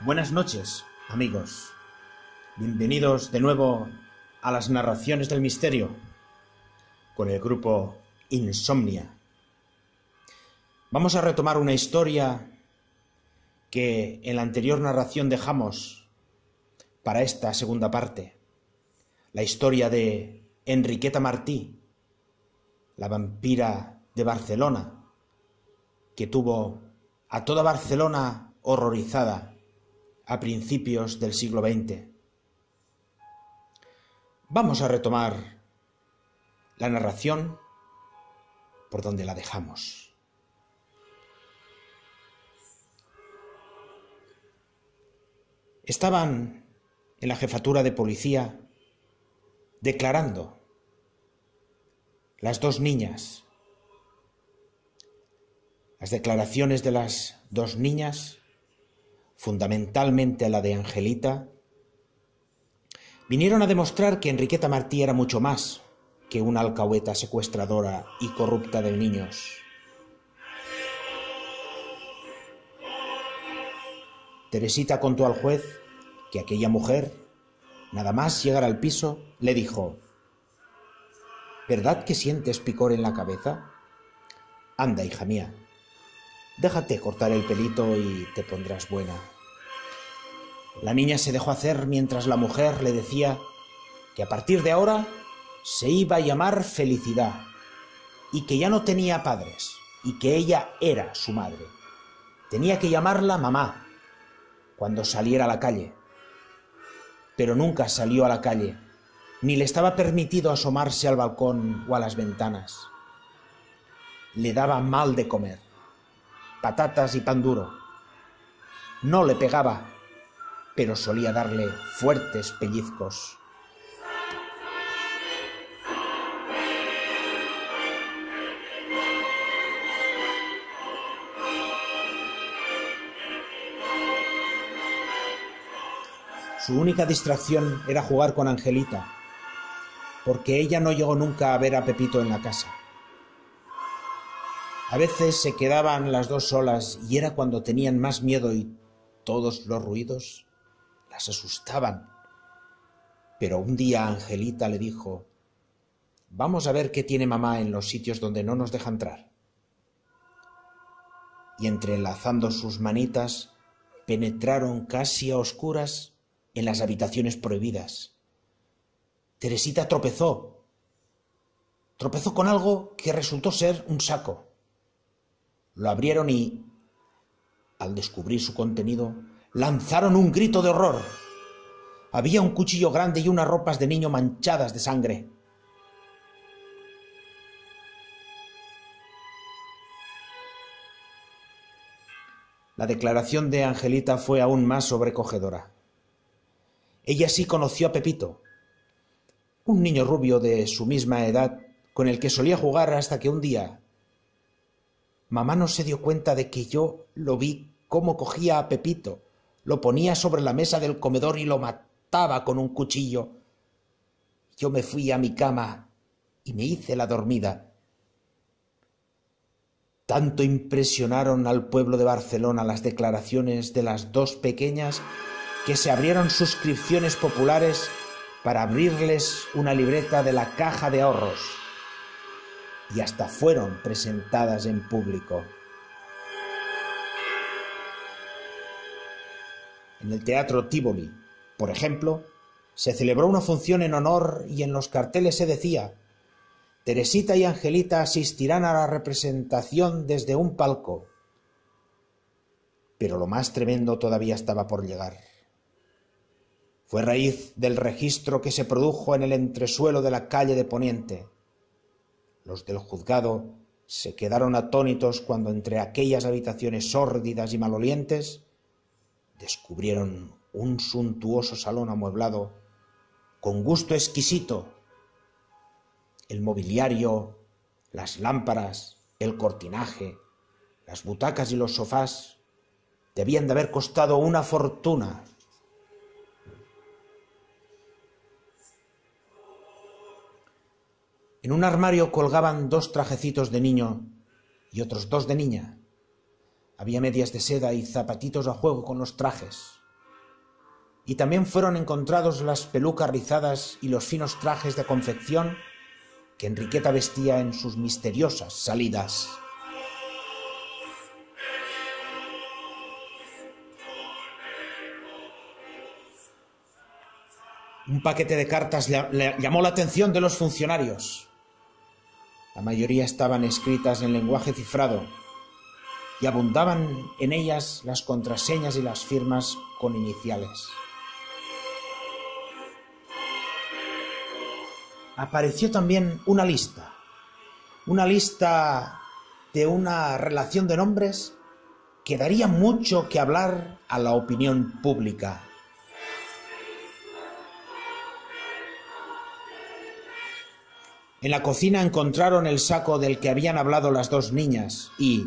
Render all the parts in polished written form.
Buenas noches, amigos. Bienvenidos de nuevo a las narraciones del misterio con el grupo Insomnia. Vamos a retomar una historia que en la anterior narración dejamos para esta segunda parte. La historia de Enriqueta Martí, la vampira de Barcelona, que tuvo a toda Barcelona horrorizada a principios del siglo XX. Vamos a retomar la narración por donde la dejamos. Estaban en la jefatura de policía declarando las dos niñas. Las declaraciones de las dos niñas, fundamentalmente la de Angelita, vinieron a demostrar que Enriqueta Martí era mucho más que una alcahueta secuestradora y corrupta de niños. Teresita contó al juez que aquella mujer, nada más llegar al piso, le dijo: ¿verdad que sientes picor en la cabeza? Anda, hija mía, déjate cortar el pelito y te pondrás buena. La niña se dejó hacer mientras la mujer le decía que a partir de ahora se iba a llamar Felicidad y que ya no tenía padres y que ella era su madre. Tenía que llamarla mamá cuando saliera a la calle. Pero nunca salió a la calle, ni le estaba permitido asomarse al balcón o a las ventanas. Le daba mal de comer, patatas y pan duro. No le pegaba, pero solía darle fuertes pellizcos. Su única distracción era jugar con Angelita, porque ella no llegó nunca a ver a Pepito en la casa. A veces se quedaban las dos solas y era cuando tenían más miedo y todos los ruidos las asustaban. Pero un día Angelita le dijo: vamos a ver qué tiene mamá en los sitios donde no nos deja entrar. Y entrelazando sus manitas, penetraron casi a oscuras en las habitaciones prohibidas. Teresita tropezó con algo que resultó ser un saco. Lo abrieron y, al descubrir su contenido, lanzaron un grito de horror. Había un cuchillo grande y unas ropas de niño manchadas de sangre. La declaración de Angelita fue aún más sobrecogedora. Ella sí conoció a Pepito, un niño rubio de su misma edad con el que solía jugar hasta que un día mamá no se dio cuenta de que yo lo vi cómo cogía a Pepito, lo ponía sobre la mesa del comedor y lo mataba con un cuchillo. Yo me fui a mi cama y me hice la dormida. Tanto impresionaron al pueblo de Barcelona las declaraciones de las dos pequeñas que se abrieron suscripciones populares para abrirles una libreta de la Caja de Ahorros y hasta fueron presentadas en público. En el Teatro Tívoli, por ejemplo, se celebró una función en honor y en los carteles se decía: Teresita y Angelita asistirán a la representación desde un palco. Pero lo más tremendo todavía estaba por llegar. Fue raíz del registro que se produjo en el entresuelo de la calle de Poniente. Los del juzgado se quedaron atónitos cuando entre aquellas habitaciones sórdidas y malolientes descubrieron un suntuoso salón amueblado con gusto exquisito. El mobiliario, las lámparas, el cortinaje, las butacas y los sofás debían de haber costado una fortuna. En un armario colgaban dos trajecitos de niño y otros dos de niña. Había medias de seda y zapatitos a juego con los trajes. y también fueron encontrados las pelucas rizadas y los finos trajes de confección que Enriqueta vestía en sus misteriosas salidas. Un paquete de cartas le llamó la atención de los funcionarios. La mayoría estaban escritas en lenguaje cifrado y abundaban en ellas las contraseñas y las firmas con iniciales. Apareció también una lista de una relación de nombres que daría mucho que hablar a la opinión pública. En la cocina encontraron el saco del que habían hablado las dos niñas y,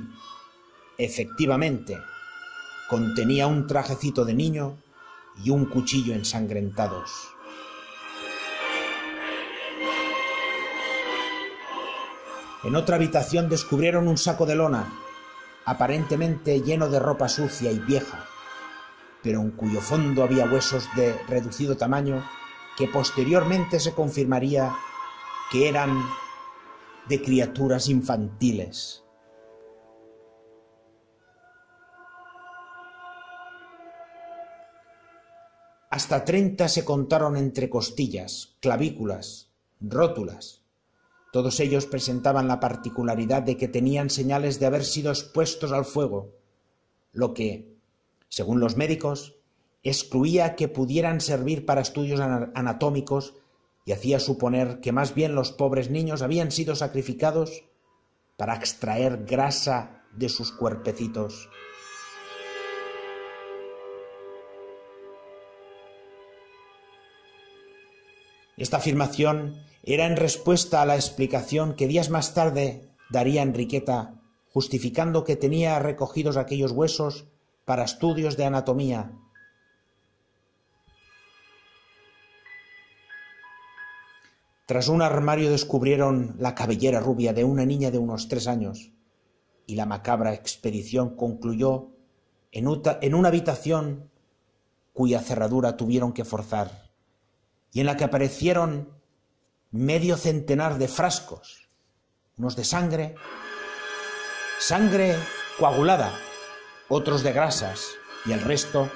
efectivamente, contenía un trajecito de niño y un cuchillo ensangrentados. En otra habitación descubrieron un saco de lona, aparentemente lleno de ropa sucia y vieja, pero en cuyo fondo había huesos de reducido tamaño que posteriormente se confirmaría que eran de criaturas infantiles. Hasta 30 se contaron entre costillas, clavículas, rótulas. Todos ellos presentaban la particularidad de que tenían señales de haber sido expuestos al fuego, lo que, según los médicos, excluía que pudieran servir para estudios anatómicos y hacía suponer que más bien los pobres niños habían sido sacrificados para extraer grasa de sus cuerpecitos. Esta afirmación era en respuesta a la explicación que días más tarde daría Enriqueta, justificando que tenía recogidos aquellos huesos para estudios de anatomía. Tras un armario descubrieron la cabellera rubia de una niña de unos 3 años y la macabra expedición concluyó en una habitación cuya cerradura tuvieron que forzar y en la que aparecieron medio centenar de frascos, unos de sangre coagulada, otros de grasas y el resto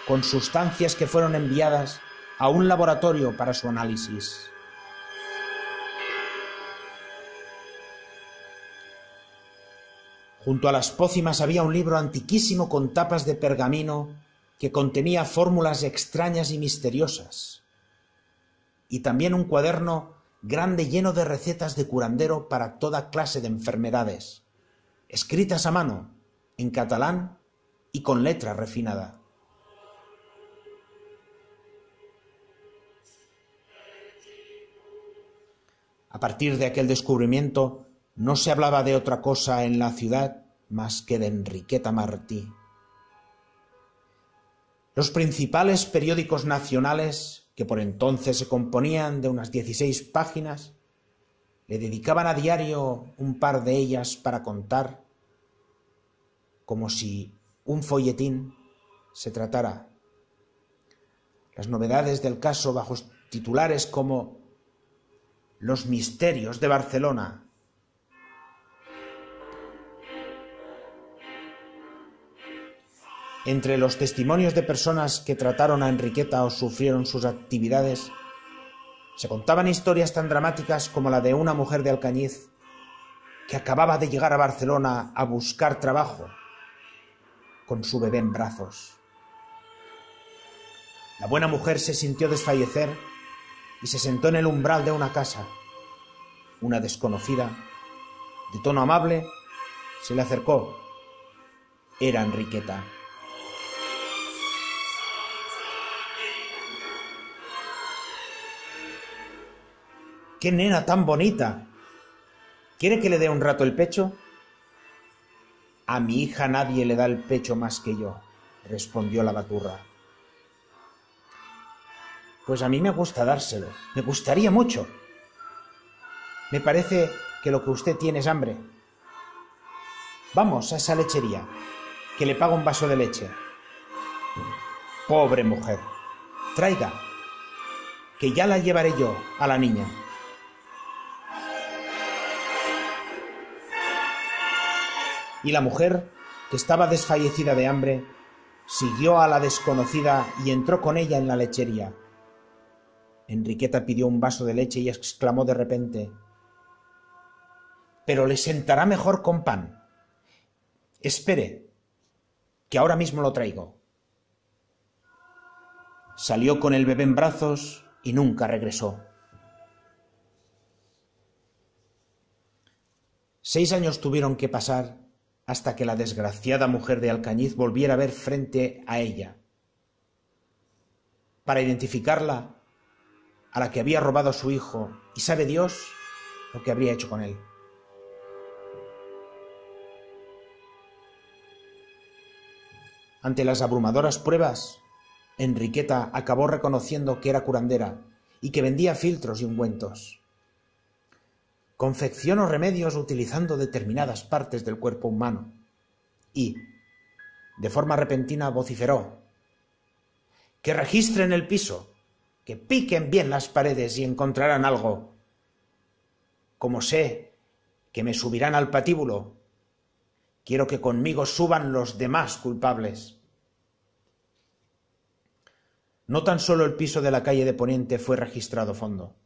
con sustancias que fueron enviadas a un laboratorio para su análisis. Junto a las pócimas había un libro antiquísimo con tapas de pergamino que contenía fórmulas extrañas y misteriosas, y también un cuaderno grande lleno de recetas de curandero para toda clase de enfermedades, escritas a mano, en catalán y con letra refinada. A partir de aquel descubrimiento, no se hablaba de otra cosa en la ciudad más que de Enriqueta Martí. Los principales periódicos nacionales, que por entonces se componían de unas 16 páginas, le dedicaban a diario un par de ellas para contar, como si un folletín se tratara, las novedades del caso bajo titulares como «Los misterios de Barcelona». Entre los testimonios de personas que trataron a Enriqueta o sufrieron sus actividades, se contaban historias tan dramáticas como la de una mujer de Alcañiz que acababa de llegar a Barcelona a buscar trabajo con su bebé en brazos. La buena mujer se sintió desfallecer y se sentó en el umbral de una casa. Una desconocida, de tono amable, se le acercó. Era Enriqueta. ¡Qué nena tan bonita! ¿Quiere que le dé un rato el pecho? A mi hija nadie le da el pecho más que yo, respondió la baturra. Pues a mí me gusta dárselo, me gustaría mucho. Me parece que lo que usted tiene es hambre. Vamos a esa lechería, que le pago un vaso de leche. Pobre mujer, Traiga, que ya la llevaré yo a la niña. Y la mujer, que estaba desfallecida de hambre, siguió a la desconocida y entró con ella en la lechería. Enriqueta pidió un vaso de leche y exclamó de repente: «Pero le sentará mejor con pan. Espere, que ahora mismo lo traigo». Salió con el bebé en brazos y nunca regresó. 6 años tuvieron que pasar hasta que la desgraciada mujer de Alcañiz volviera a ver frente a ella, para identificarla, a la que había robado a su hijo, y sabe Dios lo que habría hecho con él. Ante las abrumadoras pruebas, Enriqueta acabó reconociendo que era curandera y que vendía filtros y ungüentos. Confeccionó remedios utilizando determinadas partes del cuerpo humano y, de forma repentina, vociferó: «Que registren el piso, que piquen bien las paredes y encontrarán algo. Como sé que me subirán al patíbulo, quiero que conmigo suban los demás culpables». No tan solo el piso de la calle de Poniente fue registrado a fondo,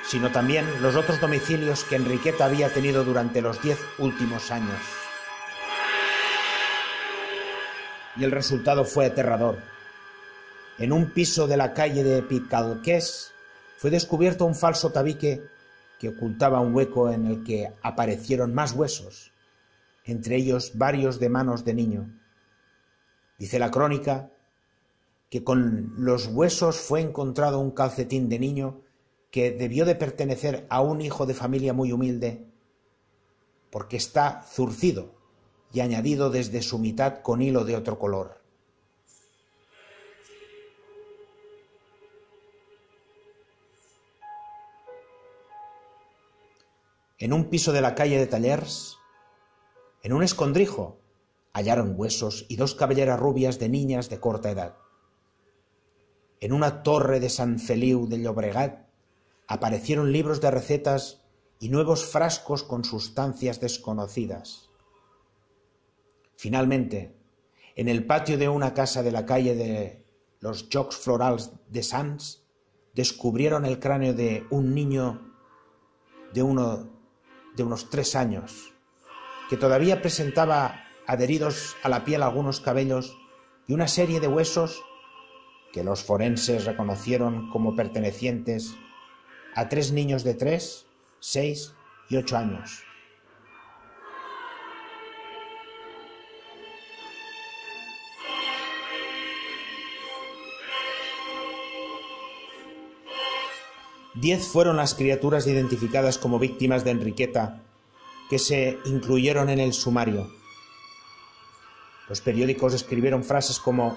sino también los otros domicilios que Enriqueta había tenido durante los 10 últimos años. Y el resultado fue aterrador. En un piso de la calle de Picalqués fue descubierto un falso tabique que ocultaba un hueco en el que aparecieron más huesos, entre ellos varios de manos de niño. Dice la crónica que con los huesos fue encontrado un calcetín de niño que debió de pertenecer a un hijo de familia muy humilde, porque está zurcido y añadido desde su mitad con hilo de otro color. En un piso de la calle de Tallers, en un escondrijo, hallaron huesos y 2 cabelleras rubias de niñas de corta edad. En una torre de Sant Feliu de Llobregat aparecieron libros de recetas y nuevos frascos con sustancias desconocidas. Finalmente, en el patio de una casa de la calle de los Jocs Florals de Sants, descubrieron el cráneo de un niño de unos 3 años, que todavía presentaba adheridos a la piel algunos cabellos y una serie de huesos que los forenses reconocieron como pertenecientes a 3 niños de 3, 6 y 8 años. Diez fueron las criaturas identificadas como víctimas de Enriqueta que se incluyeron en el sumario. Los periódicos escribieron frases como: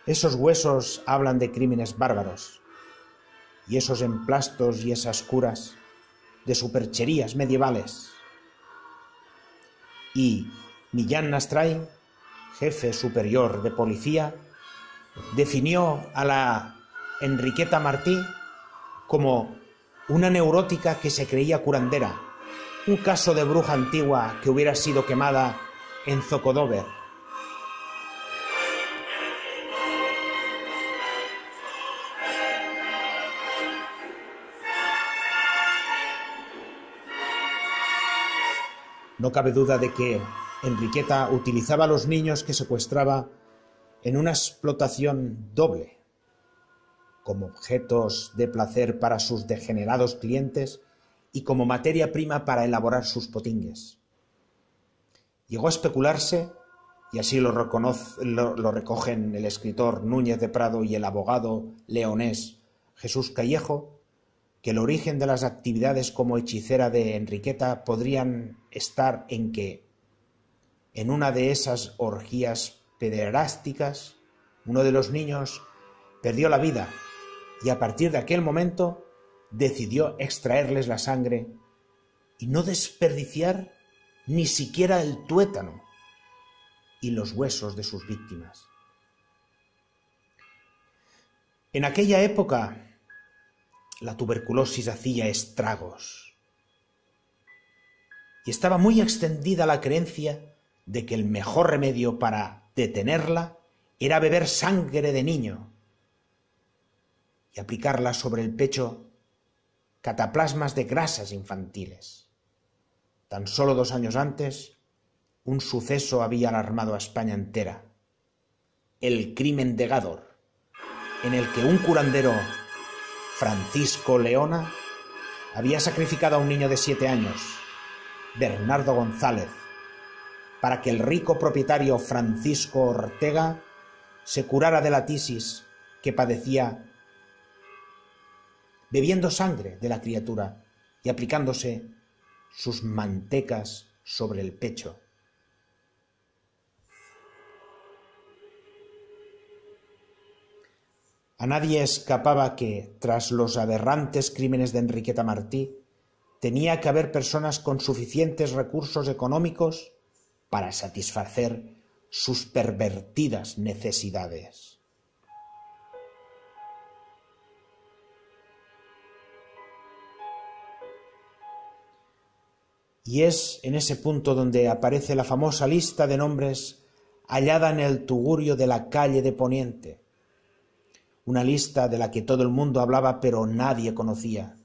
«Esos huesos hablan de crímenes bárbaros, y esos emplastos y esas curas de supercherías medievales». Y Millán Nastrai, jefe superior de policía, definió a la Enriqueta Martí como una neurótica que se creía curandera, un caso de bruja antigua que hubiera sido quemada en Zocodover. No cabe duda de que Enriqueta utilizaba a los niños que secuestraba en una explotación doble, como objetos de placer para sus degenerados clientes y como materia prima para elaborar sus potingues. Llegó a especularse, y así lo recogen el escritor Núñez de Prado y el abogado leonés Jesús Callejo, que el origen de las actividades como hechicera de Enriqueta podrían estar en que, en una de esas orgías pederásticas, uno de los niños perdió la vida y a partir de aquel momento decidió extraerles la sangre y no desperdiciar ni siquiera el tuétano y los huesos de sus víctimas. En aquella época, la tuberculosis hacía estragos y estaba muy extendida la creencia de que el mejor remedio para detenerla era beber sangre de niño y aplicarla sobre el pecho cataplasmas de grasas infantiles. Tan solo 2 años antes, un suceso había alarmado a España entera: el crimen de Gádor, en el que un curandero, Francisco Leona, había sacrificado a un niño de 7 años, Bernardo González, para que el rico propietario Francisco Ortega se curara de la tisis que padecía bebiendo sangre de la criatura y aplicándose sus mantecas sobre el pecho. A nadie escapaba que, tras los aberrantes crímenes de Enriqueta Martí, tenía que haber personas con suficientes recursos económicos para satisfacer sus pervertidas necesidades. Y es en ese punto donde aparece la famosa lista de nombres hallada en el tugurio de la calle de Poniente. Una lista de la que todo el mundo hablaba pero nadie conocía.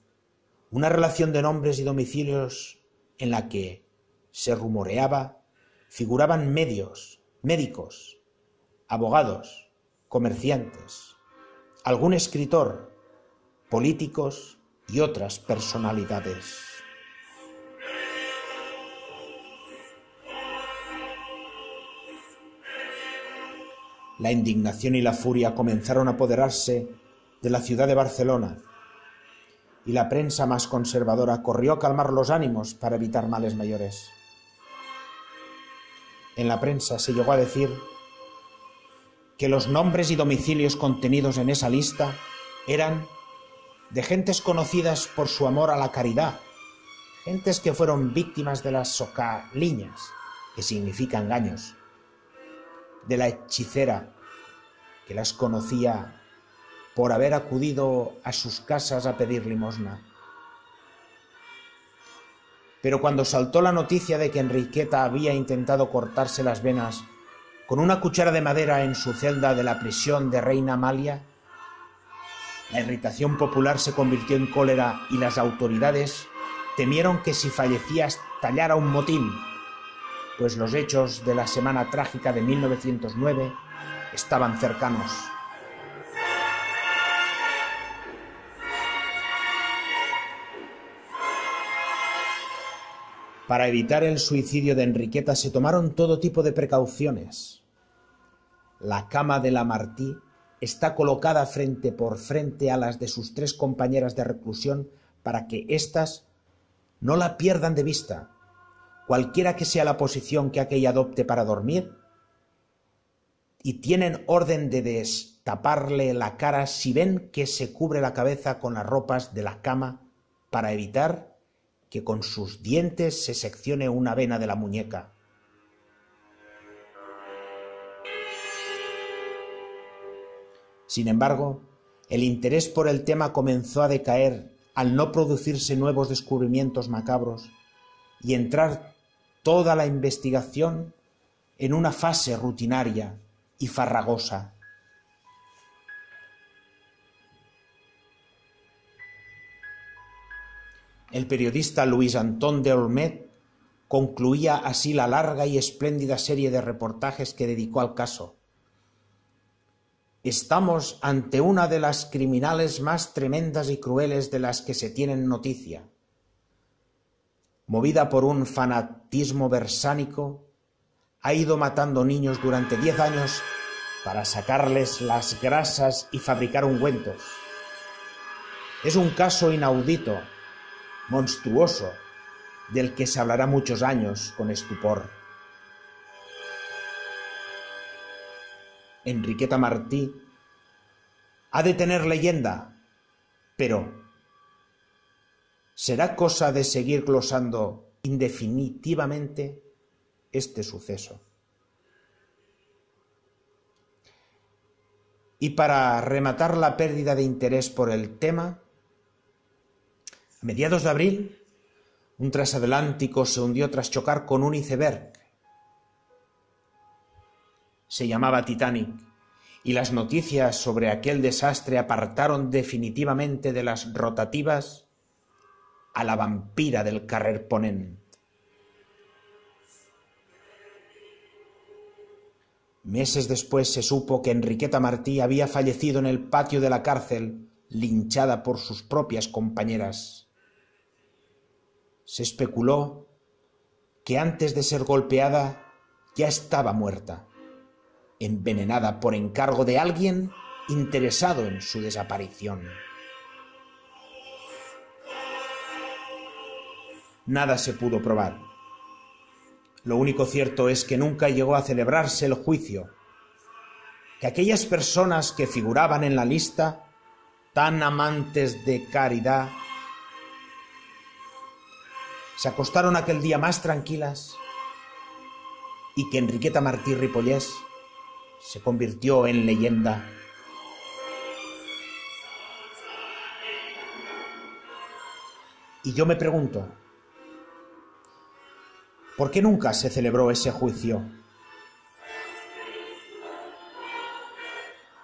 Una relación de nombres y domicilios en la que, se rumoreaba, figuraban médicos, abogados, comerciantes, algún escritor, políticos y otras personalidades. La indignación y la furia comenzaron a apoderarse de la ciudad de Barcelona, y la prensa más conservadora corrió a calmar los ánimos para evitar males mayores. En la prensa se llegó a decir que los nombres y domicilios contenidos en esa lista eran de gentes conocidas por su amor a la caridad, gentes que fueron víctimas de las socaliñas, que significa engaños, de la hechicera, que las conocía por haber acudido a sus casas a pedir limosna. Pero cuando saltó la noticia de que Enriqueta había intentado cortarse las venas con una cuchara de madera en su celda de la prisión de Reina Amalia, la irritación popular se convirtió en cólera y las autoridades temieron que si fallecía estallara un motín, pues los hechos de la Semana Trágica de 1909 estaban cercanos. Para evitar el suicidio de Enriqueta se tomaron todo tipo de precauciones. La cama de la Martí está colocada frente por frente a las de sus 3 compañeras de reclusión para que éstas no la pierdan de vista, cualquiera que sea la posición que aquella adopte para dormir, y tienen orden de destaparle la cara si ven que se cubre la cabeza con las ropas de la cama para evitar que con sus dientes se seccione una vena de la muñeca. Sin embargo, el interés por el tema comenzó a decaer al no producirse nuevos descubrimientos macabros y entrar toda la investigación en una fase rutinaria y farragosa. El periodista Luis Antón de Olmet concluía así la larga y espléndida serie de reportajes que dedicó al caso. Estamos ante una de las criminales más tremendas y crueles de las que se tienen noticia. Movida por un fanatismo bersánico, ha ido matando niños durante 10 años para sacarles las grasas y fabricar ungüentos. Es un caso inaudito, monstruoso, del que se hablará muchos años con estupor. Enriqueta Martí ha de tener leyenda, pero será cosa de seguir glosando indefinitivamente este suceso. Y para rematar la pérdida de interés por el tema, a mediados de abril, un transatlántico se hundió tras chocar con un iceberg. Se llamaba Titanic, y las noticias sobre aquel desastre apartaron definitivamente de las rotativas a la vampira del carrer Ponent. Meses después se supo que Enriqueta Martí había fallecido en el patio de la cárcel, linchada por sus propias compañeras. Se especuló que antes de ser golpeada ya estaba muerta, envenenada por encargo de alguien interesado en su desaparición. Nada se pudo probar. Lo único cierto es que nunca llegó a celebrarse el juicio, que aquellas personas que figuraban en la lista, tan amantes de caridad, se acostaron aquel día más tranquilas y que Enriqueta Martí Ripollés se convirtió en leyenda. Y yo me pregunto, ¿por qué nunca se celebró ese juicio?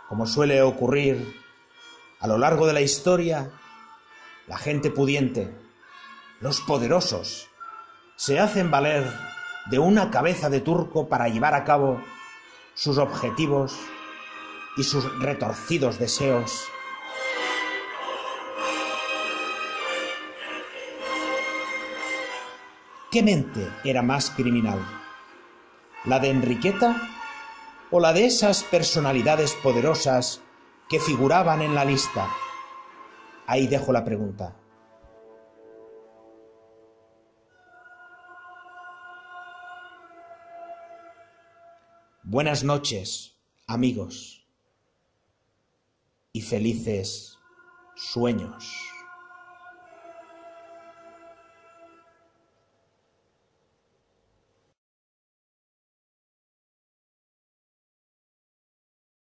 Como suele ocurrir a lo largo de la historia, la gente pudiente, los poderosos, se hacen valer de una cabeza de turco para llevar a cabo sus objetivos y sus retorcidos deseos. ¿Qué mente era más criminal? ¿La de Enriqueta o la de esas personalidades poderosas que figuraban en la lista? Ahí dejo la pregunta. Buenas noches, amigos, y felices sueños.